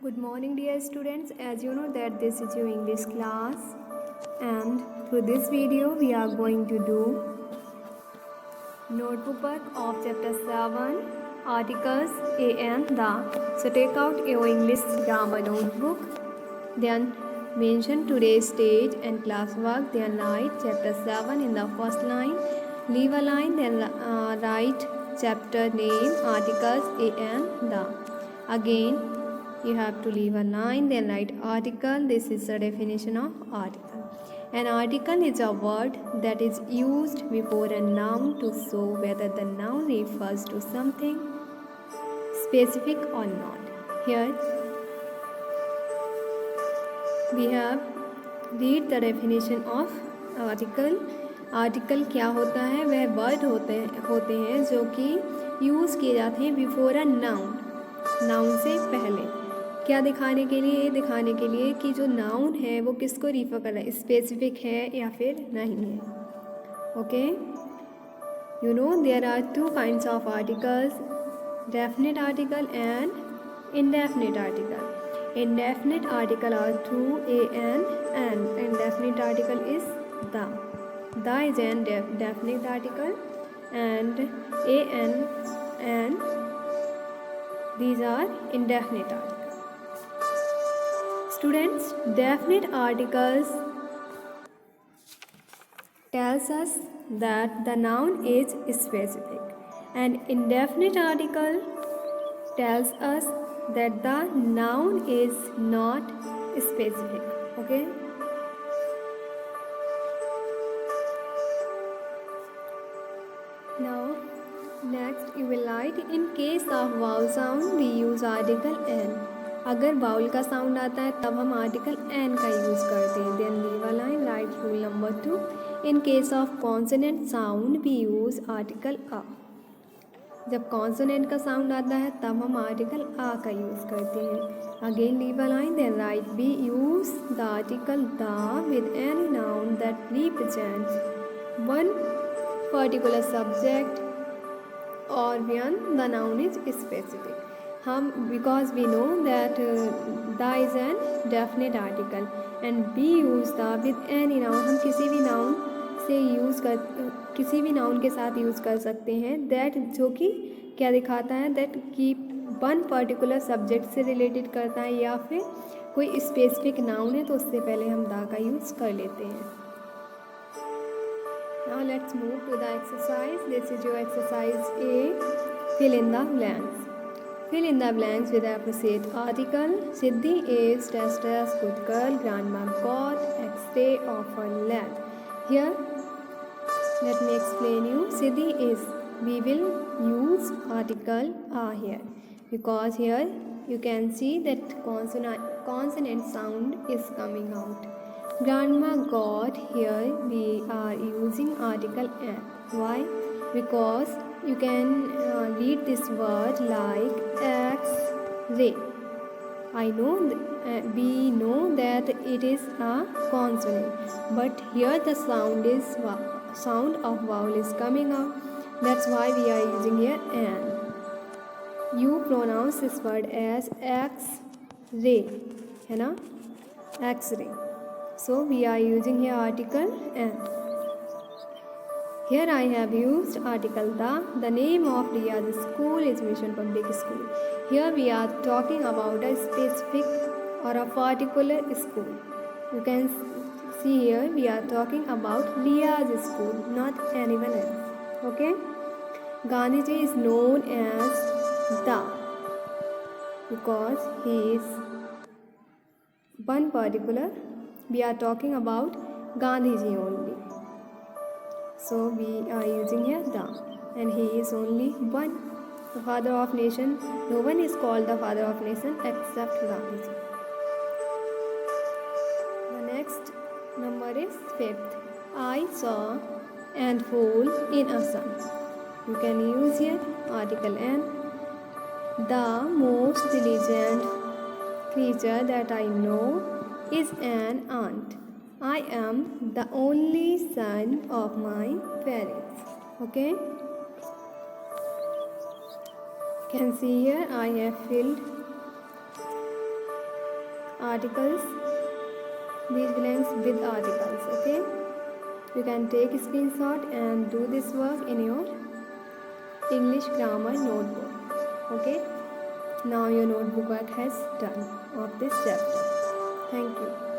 Good morning dear students. As you know that this is your English class, and through this video we are going to do notebook work of chapter 7 articles a and the. So take out your English grammar notebook, then mention today's stage and class work, then write chapter 7 in the first line, leave a line, then write chapter name, articles a and the. Again you have to leave a line, then write article. This is the definition of article. An article is a word that is used before a noun to show whether the noun refers to something specific or not. Here we have read the definition of article. Article क्या होता है? वह word होते हैं जो कि use किए जाते हैं बिफोर अ नाउन, नाउन से पहले। क्या दिखाने के लिए? ये दिखाने के लिए कि जो नाउन है वो किसको रिफ़र कर रहा है, स्पेसिफिक है या फिर नहीं है। Okay, you know there are two kinds of articles, definite article and indefinite article. Indefinite article are through a and indefinite article is the is an definite article and a and these are indefinite articles. Students, definite articles tells us that the noun is specific and indefinite article tells us that the noun is not specific. Okay. Now next you will write in case of vowel sound we use article n. अगर vowel का sound आता है तब हम article n का use करते हैं। Then leave a line, write rule number 2, in case of consonant sound we use article a. जब कॉन्सोनेंट का साउंड आता है तब हम आर्टिकल आ का यूज़ करते हैं। Again leave a line, then write we use the article the with any noun that represents one particular subject or when the noun is specific. हम because we know that the is an definite article and we use the with any noun. हम किसी भी noun से किसी भी noun के साथ use कर सकते हैं that, जो कि क्या दिखाता है, that कि one particular subject से related करता है या फिर कोई specific noun है तो उससे पहले हम the का यूज़ कर लेते हैं। Now let's move to the exercise. This is your exercise A. Fill in the blanks. Fill in the blanks with appropriate article. Siddhi is testers, good girl. Grandma got X-ray of her leg. Here, let me explain you. Siddhi is. We will use article A here because here you can see that consonant sound is coming out. Grandma got, here we are using article n. Why? Because you can read this word like X-ray. We know that it is a consonant, but here the sound of vowel is coming out. That's why we are using here n. You pronounce this word as X-ray, है ना? X-ray. So we are using here article n. Here I have used article the. The name of Riya's school is Mission Public School. Here we are talking about a specific or a particular school. You can see here we are talking about Riya's school, not anyone else. Okay. Gandhiji is known as the because he is one particular. We are talking about Gandhiji only. So we are using here the, and he is only one. The father of nation, no one is called the father of nation except Gandhiji. The next number is 5th. I saw ant fall in Assam. You can use here article n. The most diligent creature that I know is an ant. I am the only son of my parents. Okay. Can see here I have filled articles, these blanks with articles. Okay, you can take a screenshot and do this work in your English grammar notebook. Okay, now your notebook work has done of this chapter. Thank you.